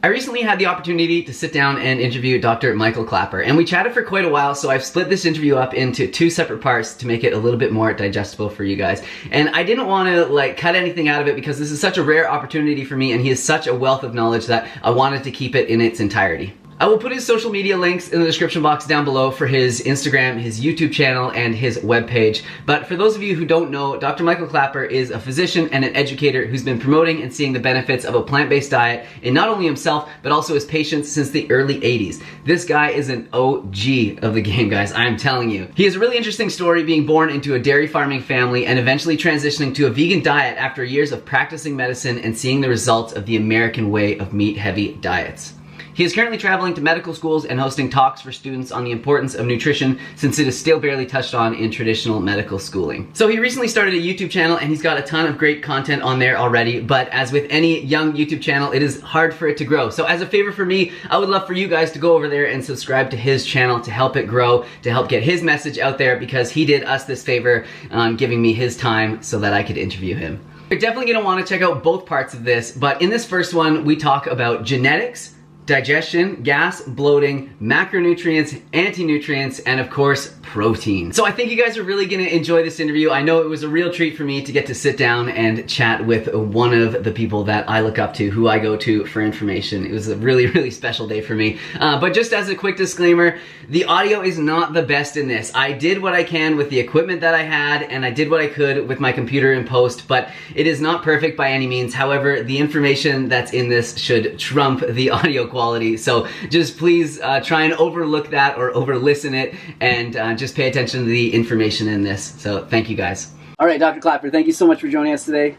I recently had the opportunity to sit down and interview Dr. Michael Klapper, and we chatted for quite a while, so I've split this interview up into 2 separate parts to make it a little bit more digestible for you guys. And I didn't want to cut anything out of it because this is such a rare opportunity for me, and he is such a wealth of knowledge that I wanted to keep it in its entirety. I will put his social media links in the description box down below for his Instagram, his YouTube channel, and his webpage. But for those of you who don't know, Dr. Michael Klapper is a physician and an educator who's been promoting and seeing the benefits of a plant-based diet in not only himself, but also his patients since the early 80s. This guy is an OG of the game, guys, I'm telling you. He has a really interesting story, being born into a dairy farming family and eventually transitioning to a vegan diet after years of practicing medicine and seeing the results of the American way of meat-heavy diets. He is currently traveling to medical schools and hosting talks for students on the importance of nutrition, since it is still barely touched on in traditional medical schooling. So he recently started a YouTube channel and he's got a ton of great content on there already, but as with any young YouTube channel, it is hard for it to grow. So as a favor for me, I would love for you guys to go over there and subscribe to his channel to help it grow, to help get his message out there, because he did us this favor on giving me his time so that I could interview him. You're definitely going to want to check out both parts of this, but in this first one, we talk about genetics, digestion, gas, bloating, macronutrients, anti-nutrients, and of course, protein. So I think you guys are really gonna enjoy this interview. I know it was a real treat for me to get to sit down and chat with one of the people that I look up to, who I go to for information. It was a really, really special day for me. But just as a quick disclaimer, the audio is not the best in this. I did what I can with the equipment that I had, and I did what I could with my computer in post, but it is not perfect by any means. However, the information that's in this should trump the audio quality. So just please try and overlook that or over-listen it, and just pay attention to the information in this. So thank you guys. All right, Dr. Klapper, thank you so much for joining us today.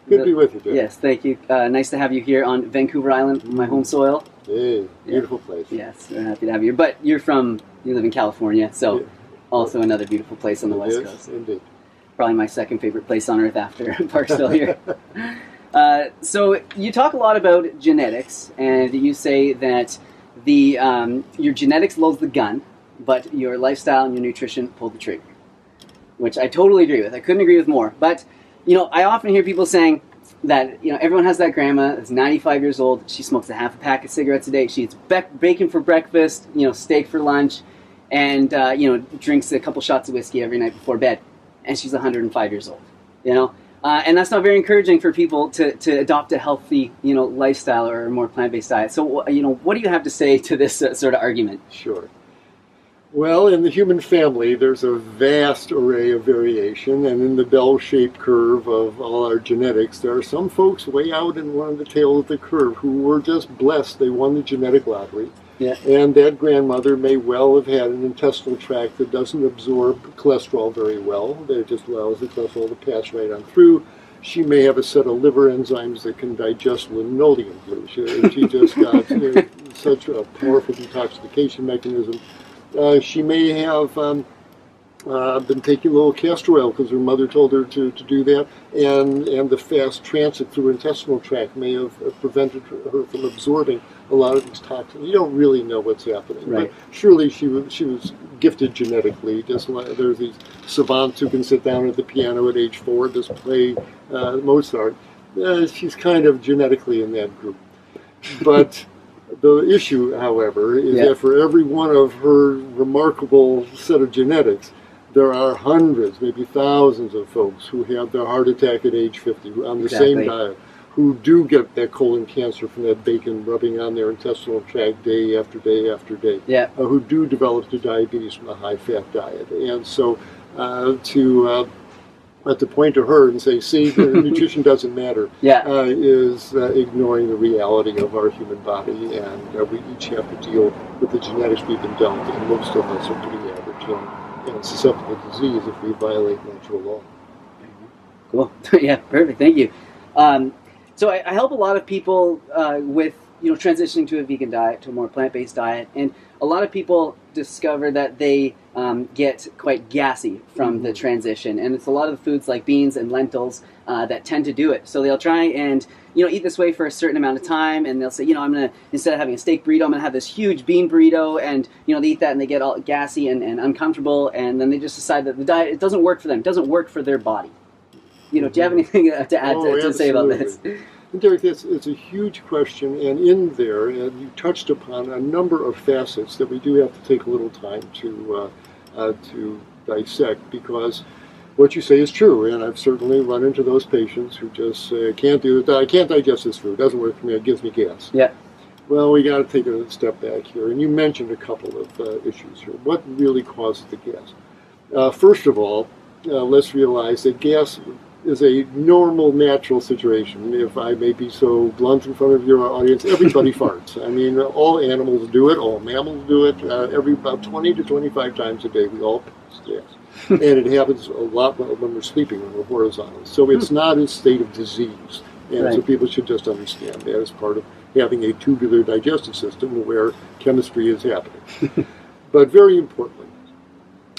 Good to be with you, Jeff. Yes, thank you. Nice to have you here on Vancouver Island, my home soil. Hey, beautiful place. Yes, we're happy to have you. But you live in California, so also another beautiful place on the West Coast. Indeed. Probably my second favorite place on earth after Parksville here. So you talk a lot about genetics, and you say that your genetics loads the gun, but your lifestyle and your nutrition pull the trigger, which I totally agree with. I couldn't agree with more. But I often hear people saying that everyone has that grandma that's 95 years old. She smokes a half a pack of cigarettes a day. She eats bacon for breakfast, steak for lunch, and drinks a couple shots of whiskey every night before bed, and she's 105 years old. And that's not very encouraging for people to adopt a healthy, lifestyle or a more plant-based diet. So, what do you have to say to this sort of argument? Sure. Well, in the human family, there's a vast array of variation, and in the bell-shaped curve of all our genetics, there are some folks way out in one of the tail of the curve who were just blessed. They won the genetic lottery. Yeah. And that grandmother may well have had an intestinal tract that doesn't absorb cholesterol very well, that it just allows the cholesterol to pass right on through. She may have a set of liver enzymes that can digest linoleum glue. She just got such a powerful detoxification mechanism. She may have been taking a little castor oil because her mother told her to do that, and the fast transit through her intestinal tract may have prevented her from absorbing a lot of these toxins. You don't really know what's happening, right. But surely she was gifted genetically. Just like there's these savants who can sit down at the piano at age 4 and just play Mozart. She's kind of genetically in that group. But the issue, however, is that for every one of her remarkable set of genetics, there are hundreds, maybe thousands of folks who have their heart attack at age 50 on the same diet, who do get that colon cancer from that bacon rubbing on their intestinal tract day after day after day, who do develop the diabetes from a high-fat diet. And so to point to her and say, see, nutrition doesn't matter, is ignoring the reality of our human body, and we each have to deal with the genetics we've been dealt, and most of us are pretty average and susceptible to disease if we violate natural law. Cool. Yeah, perfect. Thank you. So I help a lot of people with transitioning to a vegan diet, to a more plant-based diet, and a lot of people discover that they get quite gassy from the transition, and it's a lot of the foods like beans and lentils that tend to do it. So they'll try and eat this way for a certain amount of time, and they'll say, I'm gonna, instead of having a steak burrito, I'm gonna have this huge bean burrito, and they eat that and they get all gassy and uncomfortable, and then they just decide that the diet, it doesn't work for them, it doesn't work for their body. Do you have anything to add to say about this? And Derek, it's a huge question, and in there, you touched upon a number of facets that we do have to take a little time to dissect, because what you say is true, and I've certainly run into those patients who just say, I can't do it, I can't digest this food, it doesn't work for me, it gives me gas. Yeah. Well, we got to take a step back here, and you mentioned a couple of issues here. What really causes the gas? First of all, let's realize that gas is a normal, natural situation. If I may be so blunt in front of your audience, everybody farts. I mean, all animals do it, all mammals do it. About 20 to 25 times a day, we all pass gas. And it happens a lot when we're sleeping, when we're horizontal. So it's not a state of disease. And so people should just understand that as part of having a tubular digestive system where chemistry is happening. But very importantly,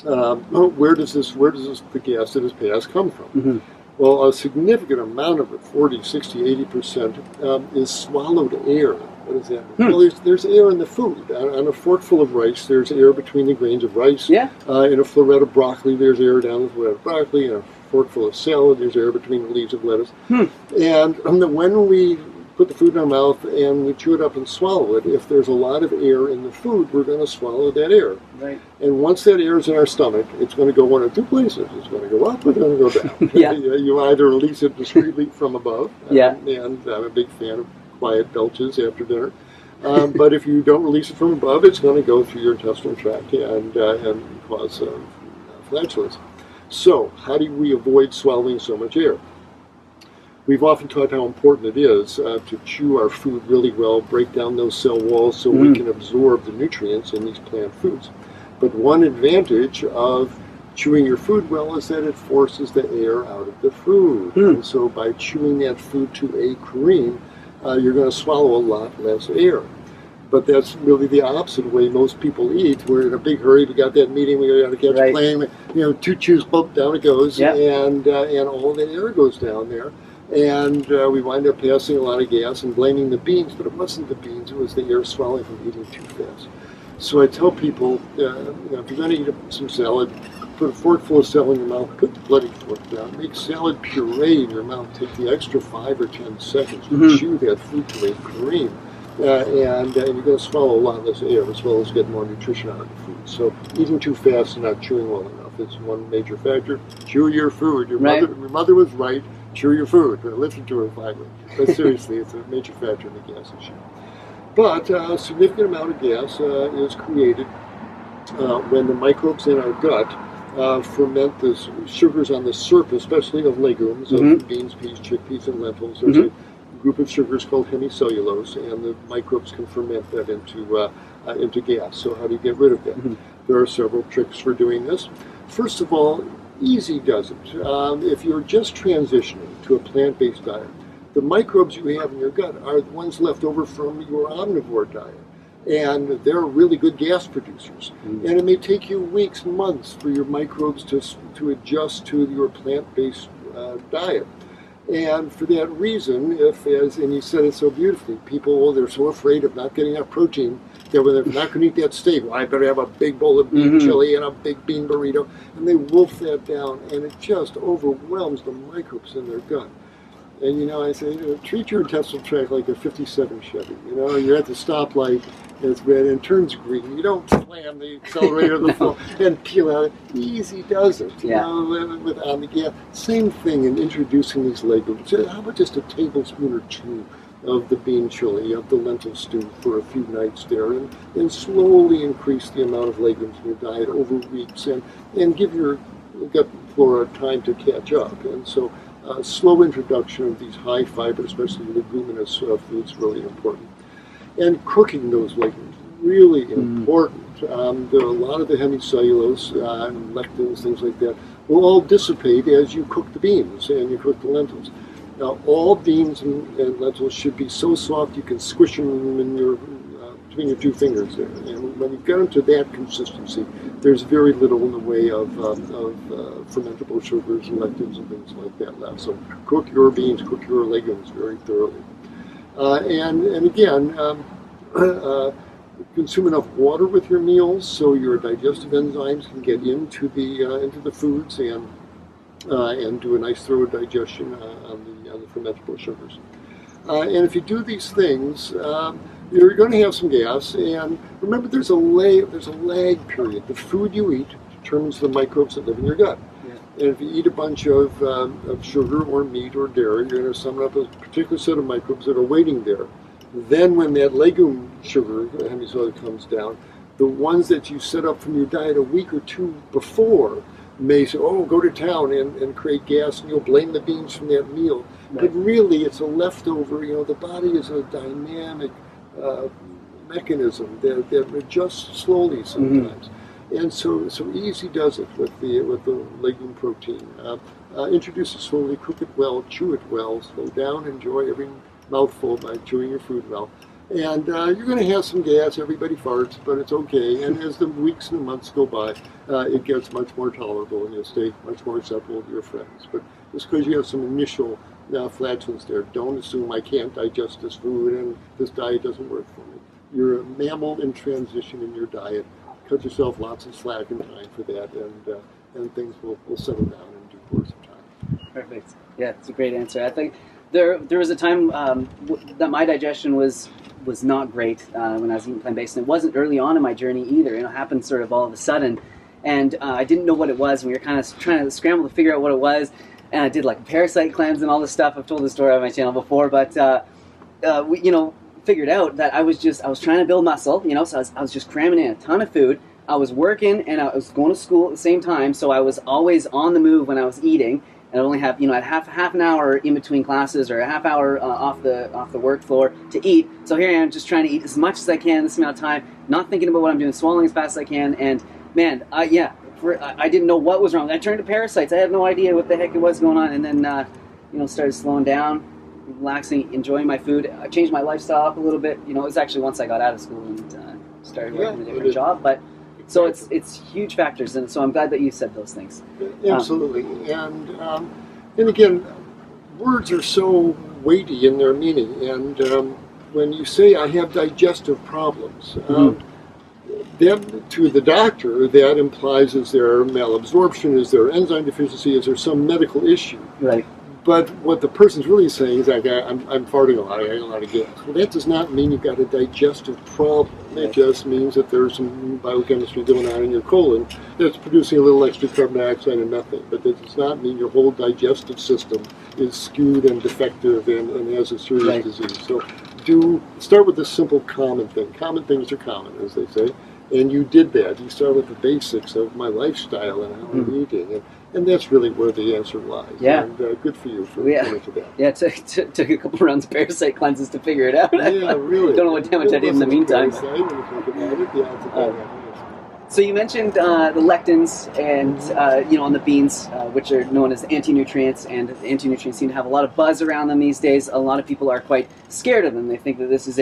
where does the gas that is passed come from? Mm-hmm. Well, a significant amount of it, 40, 60, 80%, is swallowed air. What does that mean? Well, there's air in the food. On a forkful of rice, there's air between the grains of rice. Yeah. In a floret of broccoli, there's air down the floret of broccoli. In a forkful of salad, there's air between the leaves of lettuce. And when we put the food in our mouth and we chew it up and swallow it, if there's a lot of air in the food, we're going to swallow that air. Right. And once that air is in our stomach, it's going to go one of two places. It's going to go up or it's going to go down. Yeah. You either release it discreetly from above, yeah. And I'm a big fan of quiet belches after dinner. But if you don't release it from above, it's going to go through your intestinal tract and cause flatulence. So, how do we avoid swallowing so much air? We've often talked how important it is to chew our food really well, break down those cell walls so we can absorb the nutrients in these plant foods. But one advantage of chewing your food well is that it forces the air out of the food. And so by chewing that food to a cream, you're going to swallow a lot less air. But that's really the opposite way most people eat. We're in a big hurry. We got that meeting. We got to catch a plane. Two chews, boom, down it goes, and all the air goes down there. And we wind up passing a lot of gas and blaming the beans, but it wasn't the beans, it was the air swallowing from eating too fast. So I tell people, if you're going to eat some salad, put a forkful of salad in your mouth, put the bloody fork down, make salad puree in your mouth, take the extra 5 or 10 seconds to chew that food to a cream, and you're going to swallow a lot less air as well as get more nutrition out of the food. So eating too fast and not chewing well enough is one major factor. Chew your food. Your mother was right. Chew your food. Listen to her finally. But seriously, it's a major factor in the gas issue. But a significant amount of gas is created when the microbes in our gut ferment the sugars on the surface, especially of legumes, of beans, peas, chickpeas, and lentils. There's a group of sugars called hemicellulose, and the microbes can ferment that into gas. So how do you get rid of that? There are several tricks for doing this. First of all, easy does it. If you're just transitioning to a plant-based diet, the microbes you have in your gut are the ones left over from your omnivore diet. And they're really good gas producers. And it may take you weeks, months for your microbes to adjust to your plant-based diet. And for that reason, and you said it so beautifully, people, they're so afraid of not getting enough protein that when they're not going to eat that steak, well, I better have a big bowl of bean chili and a big bean burrito. And they wolf that down, and it just overwhelms the microbes in their gut. And, I say, treat your intestinal tract like a 57 Chevy. You're at the stoplight, and it's red, and it turns green. You don't slam the accelerator on the floor and peel out. Easy does it, on the gas. Same thing in introducing these legumes. How about just a tablespoon or two of the bean chili, of the lentil stew for a few nights there, and slowly increase the amount of legumes in your diet over weeks, and give your gut flora time to catch up. And so slow introduction of these high fiber, especially leguminous foods, really important. And cooking those legumes, really important. A lot of the hemicellulose and lectins, things like that, will all dissipate as you cook the beans and you cook the lentils. Now, all beans and lentils should be so soft you can squish them in between your two fingers there. And when you get them to that consistency, there's very little in the way of fermentable sugars and lectins and things like that left. So cook your beans, cook your legumes very thoroughly. And again, consume enough water with your meals so your digestive enzymes can get into the foods and do a nice thorough digestion on the fermentable sugars. And if you do these things, you're going to have some gas. And remember, there's a lag period. The food you eat determines the microbes that live in your gut. And if you eat a bunch of sugar or meat or dairy, you're going to summon up a particular set of microbes that are waiting there. Then when that legume sugar, hemisoil, comes down, the ones that you set up from your diet a week or two before may say, oh, go to town and create gas, and you'll blame the beans from that meal. Right. But really, it's a leftover. The body is a dynamic mechanism that adjusts slowly sometimes. And so easy does it with the legume protein. Introduce it slowly, cook it well, chew it well, slow down, enjoy every mouthful by chewing your food well. And you're going to have some gas. Everybody farts, but it's okay. And as the weeks and the months go by, it gets much more tolerable, and you'll stay much more acceptable to your friends. But just because you have some initial flatulence there, don't assume I can't digest this food and this diet doesn't work for me. You're a mammal in transition in your diet. Cut yourself lots of slack and time for that, and things will settle down in due course of time. Perfect. Yeah, it's a great answer. I think there was a time that my digestion was not great when I was eating plant-based, and it wasn't early on in my journey either. It happened sort of all of a sudden, and I didn't know what it was. We were kind of trying to scramble to figure out what it was, and I did like a parasite cleanse and all this stuff. I've told this story on my channel before, but we figured out that I was trying to build muscle, so I was just cramming in a ton of food. I was working and I was going to school at the same time, so I was always on the move when I was eating. And I only have, I'd half an hour in between classes or a half hour off the work floor to eat. So here I am just trying to eat as much as I can this amount of time, not thinking about what I'm doing, swallowing as fast as I can. And man, I didn't know what was wrong. I turned to parasites. I had no idea what the heck it was going on. And then, started slowing down, relaxing, enjoying my food. I changed my lifestyle up a little bit. It was actually once I got out of school and started working a different job. But so it's huge factors, and so I'm glad that you said those things. Absolutely, and again, words are so weighty in their meaning. And when you say I have digestive problems, then to the doctor that implies is there malabsorption, is there enzyme deficiency, is there some medical issue? Right. But what the person's really saying is like, I'm farting a lot, I got a lot of gas. Well, that does not mean you've got a digestive problem. It just means that there's some biochemistry going on in your colon that's producing a little extra carbon dioxide and methane. But that does not mean your whole digestive system is skewed and defective and has a serious disease. So start with the simple common thing. Common things are common, as they say. And you did that. You started with the basics of my lifestyle and how I'm eating. And that's really where the answer lies. Yeah. And good for you for coming to that. Yeah, it took a couple rounds of parasite cleanses to figure it out. Yeah, really. Don't know what damage I did in the meantime. So you mentioned the lectins and, on the beans, which are known as anti-nutrients, and the anti-nutrients seem to have a lot of buzz around them these days. A lot of people are quite scared of them. They think that this is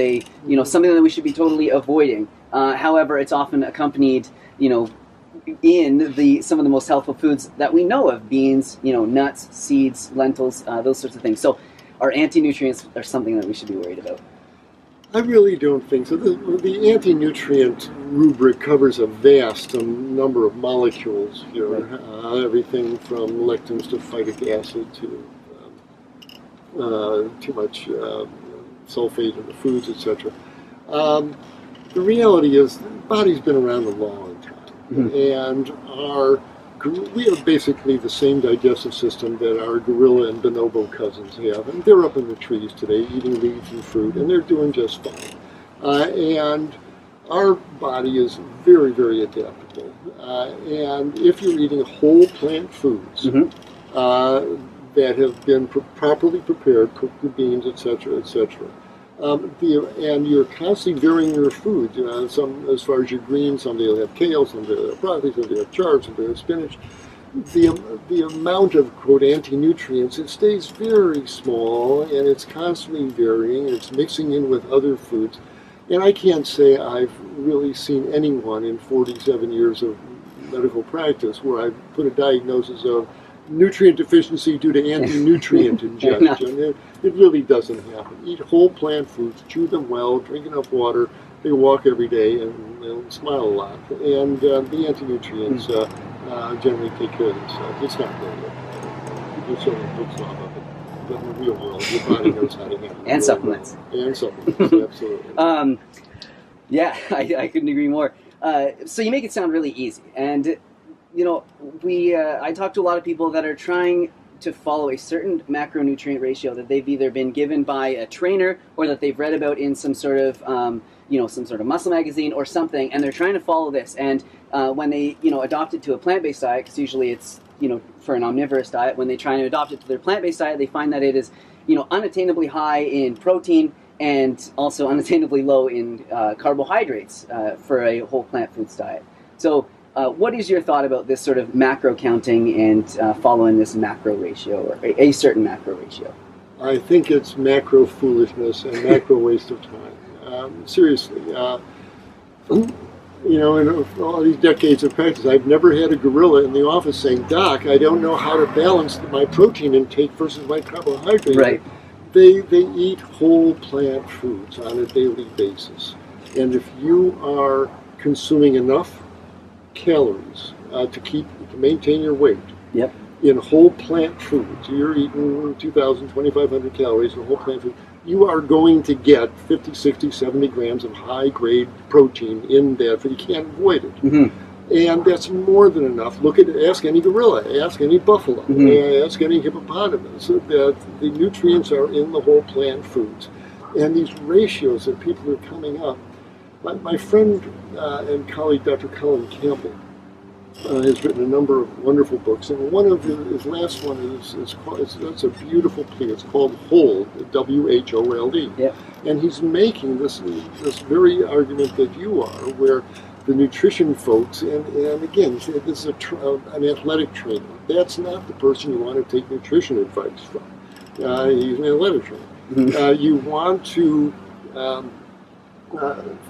something that we should be totally avoiding. However, it's often accompanied, in some of the most healthful foods that we know of: beans, nuts, seeds, lentils, those sorts of things. So, are anti-nutrients are something that we should be worried about? I really don't think so. The anti-nutrient rubric covers a vast number of molecules. Everything from lectins to phytic acid to too much sulfate in the foods, etc. The reality is, the body's been around a long time, and we have basically the same digestive system that our gorilla and bonobo cousins have, and they're up in the trees today eating leaves and fruit, and they're doing just fine. And our body is very, very adaptable. And if you're eating whole plant foods that have been properly prepared, cooked with beans, etc., etc., and you're constantly varying your food. Some, as far as your greens, some they'll have kale, some they'll have broccoli, some they'll have chard, some they'll have spinach. The amount of, quote, anti-nutrients, it stays very small, and it's constantly varying. It's mixing in with other foods. And I can't say I've really seen anyone in 47 years of medical practice where I've put a diagnosis of nutrient deficiency due to anti-nutrient ingestion. It really doesn't happen. Eat whole plant foods, chew them well, drink enough water, take a walk every day, and smile a lot. And the anti-nutrients generally take care of themselves. It's not really people sort of books off of it. but in the real world, your body knows how to handle it. And supplements. And supplements, absolutely. Yeah, I couldn't agree more. So you make it sound really easy. And, you know, I talk to a lot of people that are trying to follow a certain macronutrient ratio that they've either been given by a trainer or that they've read about in some sort of, some sort of muscle magazine or something, and they're trying to follow this. And when they, adopt it to a plant-based diet, because usually it's, for an omnivorous diet, when they try to adopt it to their plant-based diet, they find that it is, unattainably high in protein and also unattainably low in carbohydrates for a whole plant foods diet. So what is your thought about this sort of macro counting and following this macro ratio, or a certain macro ratio? I think it's macro foolishness and macro waste of time. Seriously, in all these decades of practice, I've never had a gorilla in the office saying, "Doc, I don't know how to balance my protein intake versus my carbohydrate." Right. They eat whole plant foods on a daily basis, and if you are consuming enough calories to maintain your weight, yep, in whole plant foods, you're eating 2,000, 2,500 calories in whole plant food, you are going to get 50, 60, 70 grams of high-grade protein in that food. You can't avoid it. Mm-hmm. And that's more than enough. Ask any gorilla, ask any buffalo, ask any hippopotamus, that the nutrients are in the whole plant foods. And these ratios that people are coming up, my friend and colleague, Dr. Colin Campbell, has written a number of wonderful books, and one of his last one is called, it's a beautiful plea. It's called Whole, W-H-O-L-E. Yep. And he's making this very argument that you are, where the nutrition folks, and again, this is an athletic trainer. That's not the person you want to take nutrition advice from. He's an athletic trainer. Mm-hmm. You want to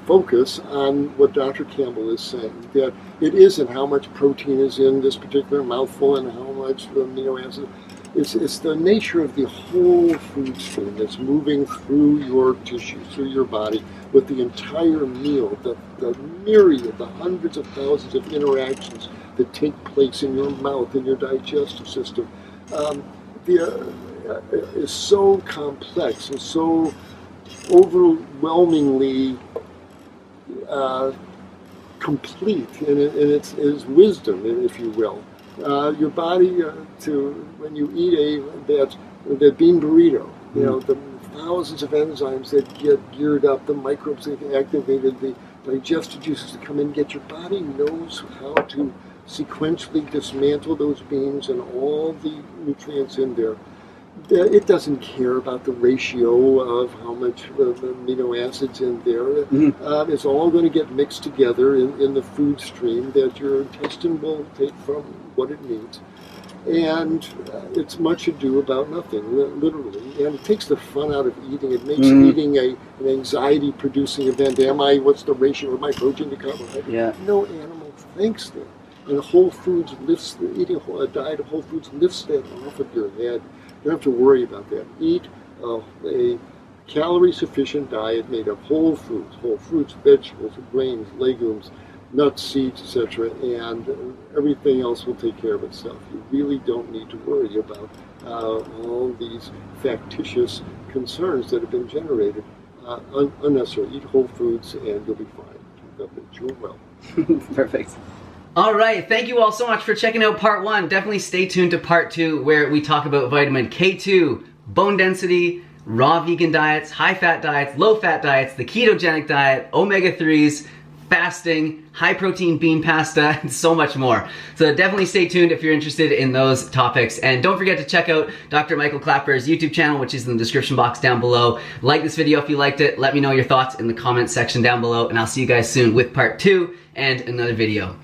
focus on what Dr. Campbell is saying, that it isn't how much protein is in this particular mouthful and how much amino acid. It's the nature of the whole food stream that's moving through your tissues, through your body, with the entire meal, the myriad, the hundreds of thousands of interactions that take place in your mouth, in your digestive system, is so complex and so overwhelmingly complete in its wisdom, if you will. Your body, when you eat that bean burrito, the thousands of enzymes that get geared up, the microbes that get activated, the digestive juices that come in, get your body knows how to sequentially dismantle those beans and all the nutrients in there. It doesn't care about the ratio of how much amino acids in there. Mm-hmm. It's all going to get mixed together in the food stream that your intestine will take from what it needs. And it's much ado about nothing, literally. And it takes the fun out of eating. It makes eating an anxiety-producing event. What's the ratio of my protein to carbohydrate? Yeah. No animal thinks that. And Whole Foods eating a diet of Whole Foods lifts that off of your head. You don't have to worry about that. Eat a calorie-sufficient diet made of whole foods, vegetables, grains, legumes, nuts, seeds, etc., and everything else will take care of itself. You really don't need to worry about all these factitious concerns that have been generated unnecessarily. Eat whole foods and you'll be fine. You'll do well. Perfect. All right, thank you all so much for checking out part 1. Definitely stay tuned to part 2, where we talk about vitamin K2, bone density, raw vegan diets, high-fat diets, low-fat diets, the ketogenic diet, omega-3s, fasting, high-protein bean pasta, and so much more. So definitely stay tuned if you're interested in those topics. And don't forget to check out Dr. Michael Klapper's YouTube channel, which is in the description box down below. Like this video if you liked it. Let me know your thoughts in the comments section down below, and I'll see you guys soon with part 2 and another video.